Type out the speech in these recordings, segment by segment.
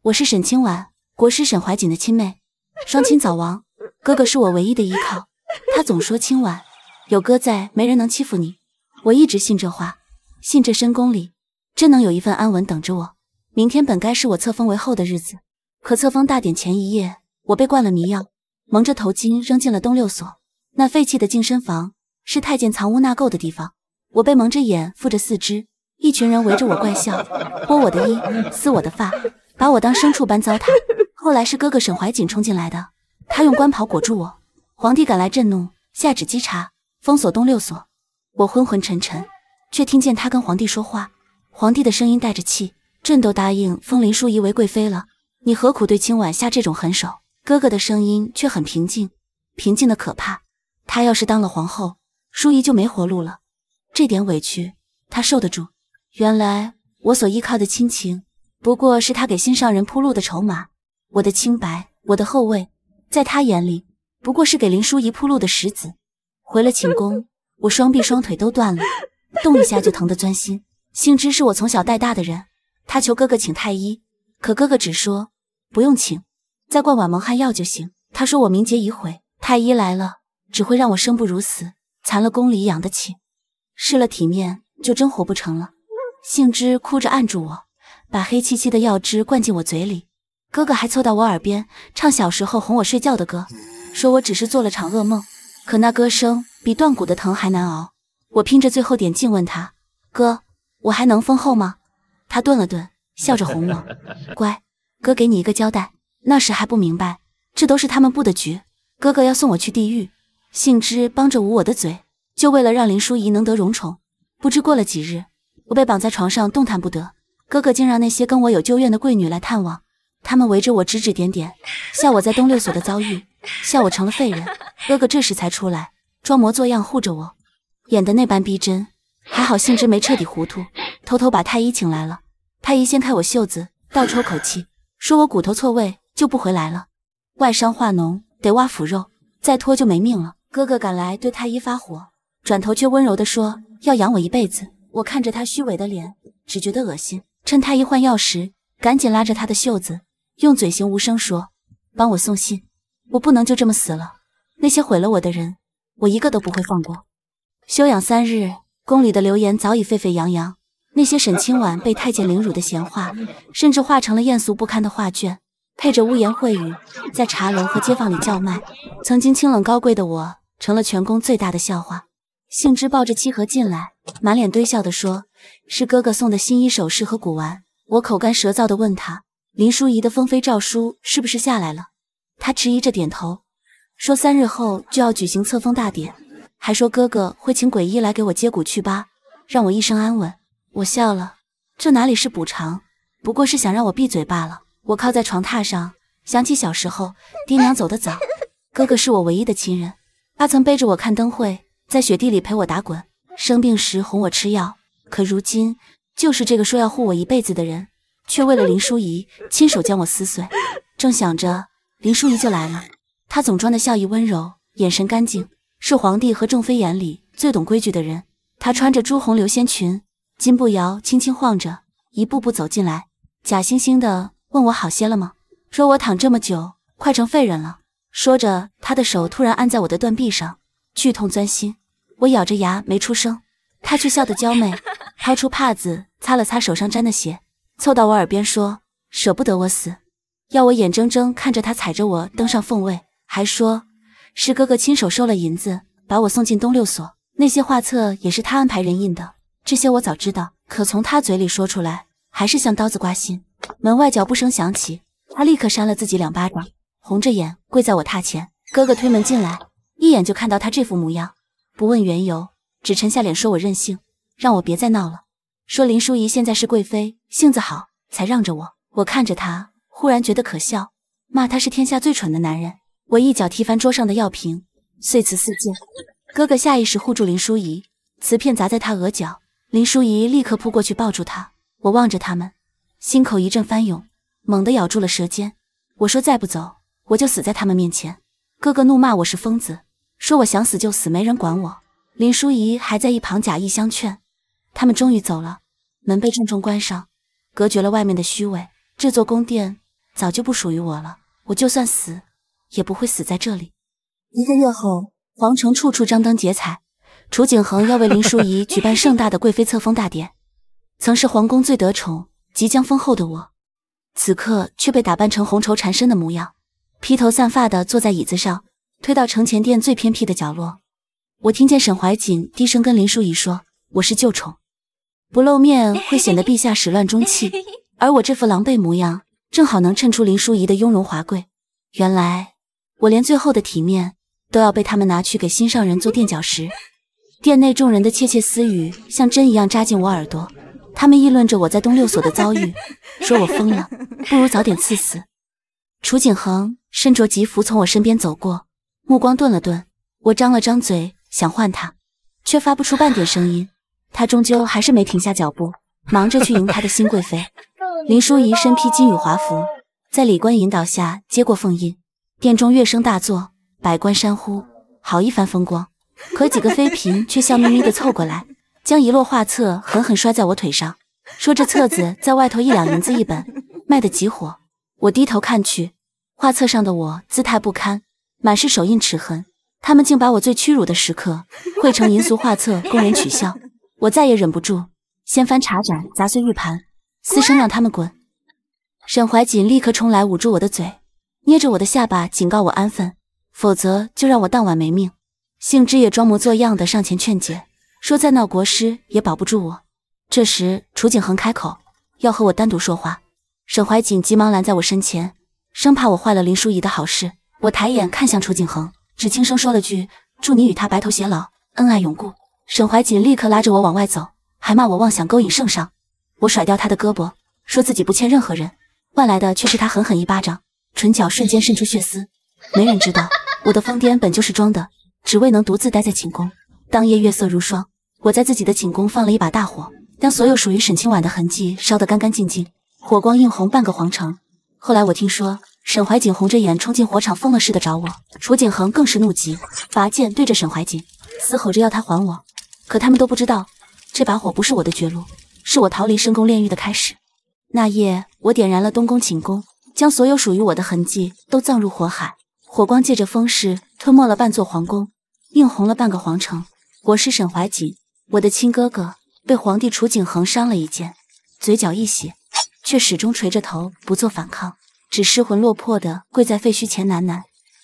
我是沈清婉，国师沈怀瑾的亲妹，双亲早亡，哥哥是我唯一的依靠。他总说清婉，有哥在，没人能欺负你。我一直信这话，信这深宫里真能有一份安稳等着我。明天本该是我册封为后的日子，可册封大典前一夜，我被灌了迷药，蒙着头巾扔进了东六所。那废弃的净身房是太监藏污纳垢的地方，我被蒙着眼，附着四肢，一群人围着我怪笑，剥我的衣，撕我的发，把我当牲畜般糟蹋。后来是哥哥沈怀瑾冲进来的，他用官袍裹住我。皇帝赶来震怒，下旨稽查，封锁东六所。我昏昏沉沉，却听见他跟皇帝说话。皇帝的声音带着气，朕都答应封林淑仪为贵妃了，你何苦对清婉下这种狠手？哥哥的声音却很平静，平静的可怕。他要是当了皇后，淑仪就没活路了。这点委屈他受得住。原来我所依靠的亲情，不过是他给心上人铺路的筹码。我的清白，我的后位，在他眼里不过是给林淑仪铺路的石子。回了寝宫，我双臂双腿都断了，动一下就疼得钻心。幸之是我从小带大的人，他求哥哥请太医，可哥哥只说不用请，再灌碗蒙汗药就行。他说我名节已毁，太医来了只会让我生不如死，残了宫里养得起，失了体面就真活不成了。幸之哭着按住我，把黑漆漆的药汁灌进我嘴里。哥哥还凑到我耳边唱小时候哄我睡觉的歌，说我只是做了场噩梦，可那歌声比断骨的疼还难熬。我拼着最后点劲问他，哥，我还能封后吗？他顿了顿，笑着哄我，乖，哥给你一个交代。那时还不明白，这都是他们布的局，哥哥要送我去地狱。幸之帮着捂我的嘴，就为了让林淑仪能得荣宠。不知过了几日，我被绑在床上动弹不得，哥哥竟让那些跟我有旧怨的贵女来探望，他们围着我指指点点，笑我在东六所的遭遇，笑我成了废人。哥哥这时才出来，装模作样护着我，演得那般逼真。还好幸之没彻底糊涂，偷偷把太医请来了。太医掀开我袖子，倒抽口气，说我骨头错位就不回来了，外伤化脓，得挖腐肉，再拖就没命了。哥哥赶来对太医发火，转头却温柔地说要养我一辈子。我看着他虚伪的脸，只觉得恶心。趁太医换药时，赶紧拉着他的袖子，用嘴型无声说，帮我送信，我不能就这么死了。那些毁了我的人，我一个都不会放过。休养3日，宫里的流言早已沸沸扬扬，那些沈清婉被太监凌辱的闲话，甚至化成了艳俗不堪的画卷，配着污言秽语，在茶楼和街坊里叫卖。曾经清冷高贵的我，成了全宫最大的笑话。幸之抱着七盒进来，满脸堆笑地说，是哥哥送的新衣首饰和古玩。我口干舌燥地问他，林淑仪的封妃诏书是不是下来了？他迟疑着点头，说3日后就要举行册封大典，还说哥哥会请鬼医来给我接骨祛疤，让我一生安稳。我笑了，这哪里是补偿，不过是想让我闭嘴罢了。我靠在床榻上，想起小时候爹娘走得早，哥哥是我唯一的亲人，他曾背着我看灯会，在雪地里陪我打滚，生病时哄我吃药。可如今就是这个说要护我一辈子的人，却为了林淑仪亲手将我撕碎。正想着，林淑仪就来了，她总装的笑意温柔，眼神干净，是皇帝和众妃眼里最懂规矩的人。她穿着朱红流仙裙，金步摇轻轻晃着，一步步走进来，假惺惺的问我好些了吗？说我躺这么久，快成废人了。说着，她的手突然按在我的断臂上，剧痛钻心。我咬着牙没出声，她却笑得娇媚，掏出帕子擦了擦手上沾的血，凑到我耳边说，舍不得我死，要我眼睁睁看着他踩着我登上凤位，还说是哥哥亲手收了银子把我送进东六所，那些画册也是他安排人印的。这些我早知道，可从他嘴里说出来还是像刀子刮心。门外脚步声响起，他立刻扇了自己2巴掌，红着眼跪在我榻前。哥哥推门进来，一眼就看到他这副模样，不问缘由，只沉下脸说我任性，让我别再闹了，说林淑仪现在是贵妃，性子好才让着我。我看着他，忽然觉得可笑，骂他是天下最蠢的男人。我一脚踢翻桌上的药瓶，碎瓷四溅。哥哥下意识护住林淑仪，瓷片砸在他额角，林淑仪立刻扑过去抱住他。我望着他们，心口一阵翻涌，猛地咬住了舌尖。我说再不走，我就死在他们面前。哥哥怒骂我是疯子，说我想死就死，没人管我。林淑仪还在一旁假意相劝。他们终于走了，门被重重关上，隔绝了外面的虚伪。这座宫殿早就不属于我了，我就算死，也不会死在这里。1个月后，皇城处处张灯结彩，楚景恒要为林淑仪举办盛大的贵妃册封大典。曾是皇宫最得宠、即将封后的我，此刻却被打扮成红绸缠身的模样，披头散发地坐在椅子上，推到承前殿最偏僻的角落。我听见沈怀瑾低声跟林淑仪说：“我是旧宠，不露面会显得陛下始乱终弃。”而我这副狼狈模样，正好能衬出林淑仪的雍容华贵。原来，我连最后的体面都要被他们拿去给心上人做垫脚石。殿内众人的窃窃私语像针一样扎进我耳朵，他们议论着我在东六所的遭遇，说我疯了，不如早点赐死。楚景恒身着吉服从我身边走过，目光顿了顿，我张了张嘴想唤他，却发不出半点声音。他终究还是没停下脚步，忙着去迎他的新贵妃。林淑仪身披金羽华服，在礼官引导下接过凤印，殿中乐声大作，百官山呼，好一番风光。可几个妃嫔却笑眯眯地凑过来，将一摞画册狠狠摔在我腿上，说这册子在外头1两银子一本，卖得极火。我低头看去，画册上的我姿态不堪，满是手印齿痕，他们竟把我最屈辱的时刻绘成淫俗画册供人取笑。我再也忍不住，掀翻茶盏砸碎玉盘，嘶声让他们滚。沈怀瑾立刻冲来捂住我的嘴，捏着我的下巴警告我安分，否则就让我当晚没命。幸之也装模作样的上前劝解，说再闹国师也保不住我。这时楚景恒开口要和我单独说话，沈怀瑾急忙拦在我身前，生怕我坏了林淑仪的好事。我抬眼看向楚景恒，只轻声说了句：“祝你与他白头偕老，恩爱永固。”沈怀瑾立刻拉着我往外走，还骂我妄想勾引圣上。我甩掉他的胳膊，说自己不欠任何人，换来的却是他狠狠一巴掌，唇角瞬间渗出血丝。没人知道我的疯癫本就是装的，只为能独自待在寝宫。当夜月色如霜，我在自己的寝宫放了一把大火，将所有属于沈清婉的痕迹烧得干干净净，火光映红半个皇城。后来我听说沈怀瑾红着眼冲进火场疯了似的找我，楚景恒更是怒极，拔剑对着沈怀瑾嘶吼着要他还我。可他们都不知道，这把火不是我的绝路，是我逃离深宫炼狱的开始。那夜我点燃了东宫寝宫，将所有属于我的痕迹都葬入火海，火光借着风势吞没了半座皇宫，映红了半个皇城。国师沈怀瑾，我的亲哥哥，被皇帝楚景恒伤了一剑，嘴角溢血，却始终垂着头不做反抗，只失魂落魄地跪在废墟前喃喃，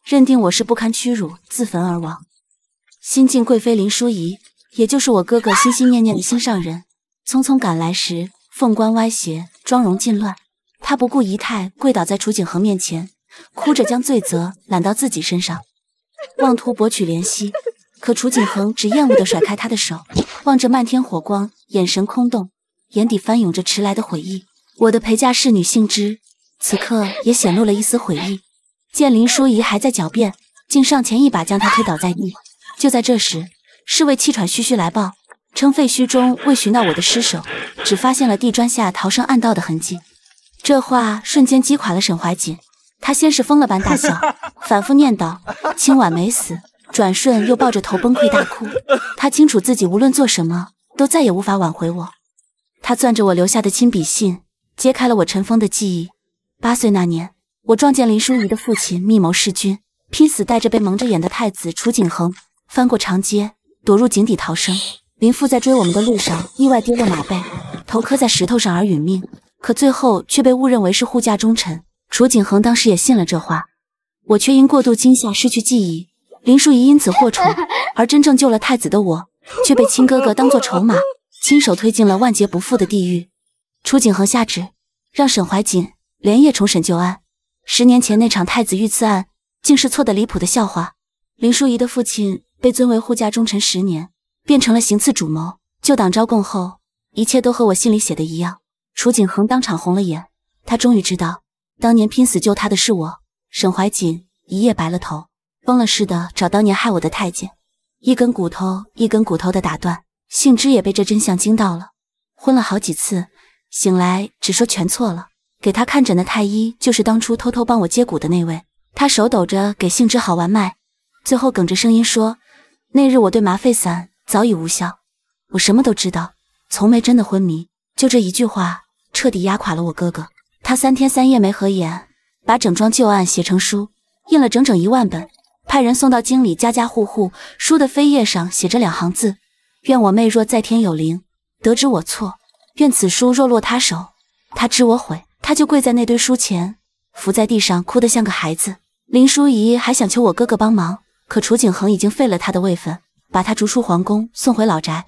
认定我是不堪屈辱，自焚而亡。新晋贵妃林淑仪，也就是我哥哥心心念念的心上人，匆匆赶来时，凤冠歪斜，妆容尽乱。她不顾仪态，跪倒在楚景恒面前，哭着将罪责揽到自己身上，妄图博取怜惜。可楚景恒只厌恶地甩开她的手，望着漫天火光，眼神空洞，眼底翻涌着迟来的悔意。我的陪嫁侍女幸之，此刻也显露了一丝悔意。见林淑仪还在狡辩，竟上前一把将她推倒在地。就在这时，侍卫气喘吁吁来报，称废墟中未寻到我的尸首，只发现了地砖下逃生暗道的痕迹。这话瞬间击垮了沈怀瑾，他先是疯了般大笑，反复念叨清婉没死，转瞬又抱着头崩溃大哭。他清楚自己无论做什么都再也无法挽回我。他攥着我留下的亲笔信，揭开了我尘封的记忆。8岁那年，我撞见林淑仪的父亲密谋弑君，拼死带着被蒙着眼的太子楚景恒翻过长街，躲入井底逃生。林父在追我们的路上意外跌落马背，头磕在石头上而殒命，可最后却被误认为是护驾忠臣。楚景恒当时也信了这话，我却因过度惊吓失去记忆。林淑仪因此获宠，而真正救了太子的我，却被亲哥哥当作筹码，亲手推进了万劫不复的地狱。楚景恒下旨，让沈怀瑾连夜重审旧案。10年前那场太子遇刺案，竟是错得离谱的笑话。林淑仪的父亲被尊为护驾忠臣10年，变成了行刺主谋。旧党招供后，一切都和我信里写的一样。楚景恒当场红了眼，他终于知道，当年拼死救他的是我。沈怀瑾一夜白了头，疯了似的找当年害我的太监，一根骨头一根骨头的打断。幸之也被这真相惊到了，昏了好几次，醒来只说全错了。给他看诊的太医就是当初偷偷帮我接骨的那位，他手抖着给幸之好完脉，最后哽着声音说，那日我对麻沸散早已无效。我什么都知道，从没真的昏迷，就这一句话彻底压垮了我哥哥。他3天3夜没合眼，把整桩旧案写成书，印了整整1万本，派人送到京里家家户户。书的扉页上写着2行字：愿我妹若在天有灵，得知我错；愿此书若落他手，他知我悔。他就跪在那堆书前，伏在地上哭得像个孩子。林淑仪还想求我哥哥帮忙，可楚景恒已经废了他的位分，把他逐出皇宫，送回老宅。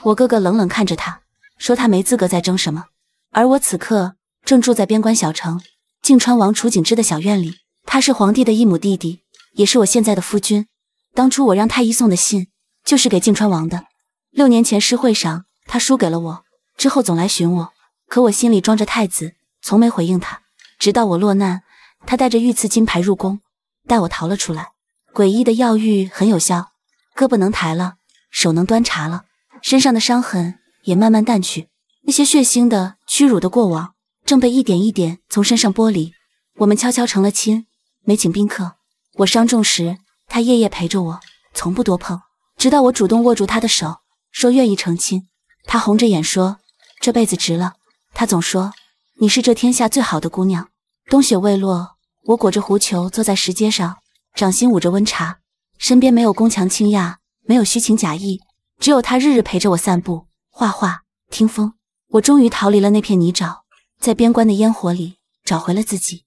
我哥哥冷冷看着他，说他没资格再争什么。而我此刻正住在边关小城靖川王楚景之的小院里，他是皇帝的异母弟弟，也是我现在的夫君。当初我让太医送的信，就是给靖川王的。6年前诗会上，他输给了我，之后总来寻我，可我心里装着太子，从没回应他。直到我落难，他带着御赐金牌入宫，带我逃了出来。诡异的药浴很有效，胳膊能抬了，手能端茶了，身上的伤痕也慢慢淡去。那些血腥的、屈辱的过往，正被一点一点从身上剥离。我们悄悄成了亲，没请宾客。我伤重时，他夜夜陪着我，从不多碰。直到我主动握住他的手，说愿意成亲，他红着眼说：“这辈子值了。”他总说：“你是这天下最好的姑娘。”冬雪未落，我裹着狐裘坐在石阶上，掌心捂着温茶，身边没有宫墙倾轧，没有虚情假意，只有他日日陪着我散步、画画、听风。我终于逃离了那片泥沼，在边关的烟火里找回了自己。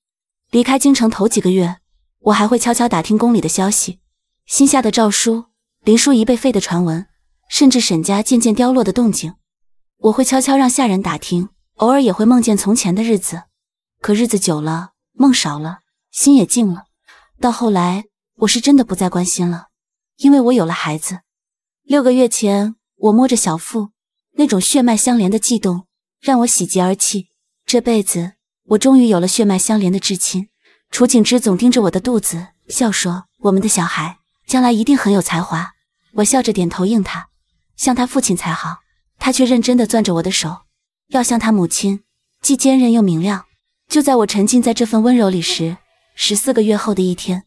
离开京城头几个月，我还会悄悄打听宫里的消息，新下的诏书、林淑仪被废的传闻，甚至沈家渐渐凋落的动静。我会悄悄让下人打听，偶尔也会梦见从前的日子。可日子久了，梦少了，心也静了。到后来，我是真的不再关心了，因为我有了孩子。6个月前，我摸着小腹，那种血脉相连的悸动让我喜极而泣。这辈子，我终于有了血脉相连的至亲。楚景之总盯着我的肚子，笑说：“我们的小孩将来一定很有才华。”我笑着点头应他，像他父亲才好。他却认真地攥着我的手，要像他母亲，既坚韧又明亮。就在我沉浸在这份温柔里时，14个月后的一天，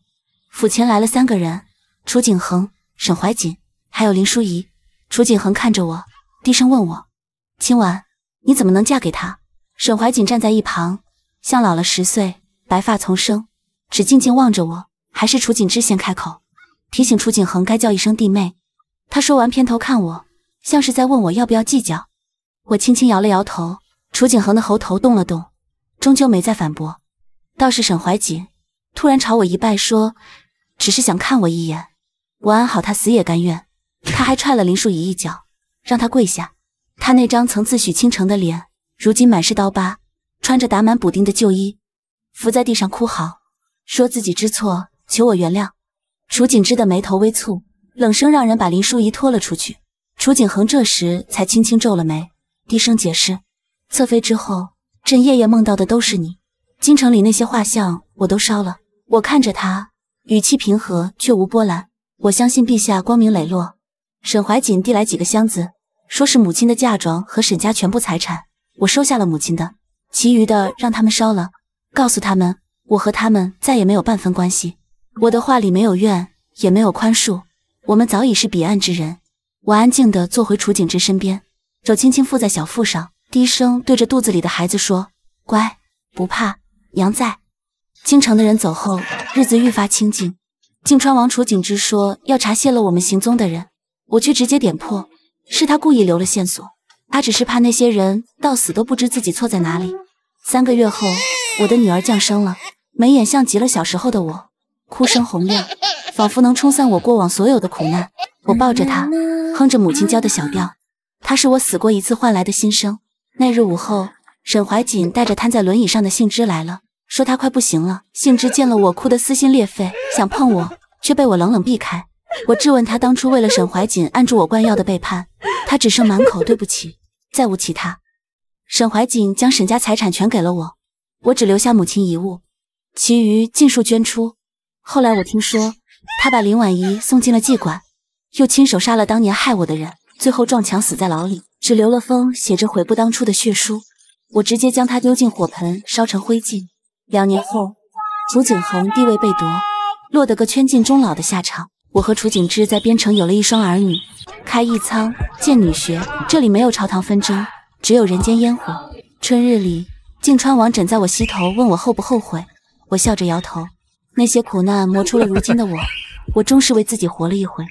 府前来了3个人：楚景恒、沈怀瑾，还有林淑仪。楚景恒看着我，低声问我：“清婉，你怎么能嫁给他？”沈怀瑾站在一旁，像老了10岁，白发丛生，只静静望着我。还是楚景之先开口，提醒楚景恒该叫一声弟妹。他说完偏头看我，像是在问我要不要计较。我轻轻摇了摇头，楚景恒的喉头动了动，终究没再反驳。倒是沈怀瑾突然朝我一拜说：“只是想看我一眼。”我安好他死也甘愿。他还踹了林淑仪一脚，让他跪下。他那张曾自诩倾城的脸，如今满是刀疤，穿着打满补丁的旧衣，伏在地上哭嚎，说自己知错，求我原谅。楚景之的眉头微蹙，冷声让人把林淑仪拖了出去。楚景恒这时才轻轻皱了眉，低声解释：“侧妃之后，朕夜夜梦到的都是你，京城里那些画像我都烧了。”我看着他，语气平和却无波澜：“我相信陛下光明磊落。”沈怀瑾递来几个箱子，说是母亲的嫁妆和沈家全部财产。我收下了母亲的，其余的让他们烧了，告诉他们我和他们再也没有半分关系。我的话里没有怨，也没有宽恕，我们早已是彼岸之人。我安静地坐回楚景之身边，手轻轻附在小腹上，低声对着肚子里的孩子说：“乖，不怕，娘在。”京城的人走后，日子愈发清静。靖川王楚景之说要查泄露我们行踪的人，我却直接点破，是他故意留了线索，他只是怕那些人到死都不知自己错在哪里。3个月后，我的女儿降生了，眉眼像极了小时候的我，哭声洪亮，仿佛能冲散我过往所有的苦难。我抱着她，哼着母亲教的小调，她是我死过一次换来的新生。那日午后，沈怀瑾带着瘫在轮椅上的杏枝来了，说他快不行了。杏枝见了我，哭得撕心裂肺，想碰我，却被我冷冷避开。我质问他当初为了沈怀瑾按住我灌药的背叛，他只剩满口对不起，再无其他。沈怀瑾将沈家财产全给了我，我只留下母亲遗物，其余尽数捐出。后来我听说，他把林婉仪送进了妓馆，又亲手杀了当年害我的人，最后撞墙死在牢里，只留了封写着悔不当初的血书。我直接将他丢进火盆，烧成灰烬。2年后，楚景恒地位被夺，落得个圈禁终老的下场。我和楚景之在边城有了一双儿女，开义仓，建女学。这里没有朝堂纷争，只有人间烟火。春日里，靖川王枕在我膝头，问我后不后悔。我笑着摇头。那些苦难磨出了如今的我，我终是为自己活了一回。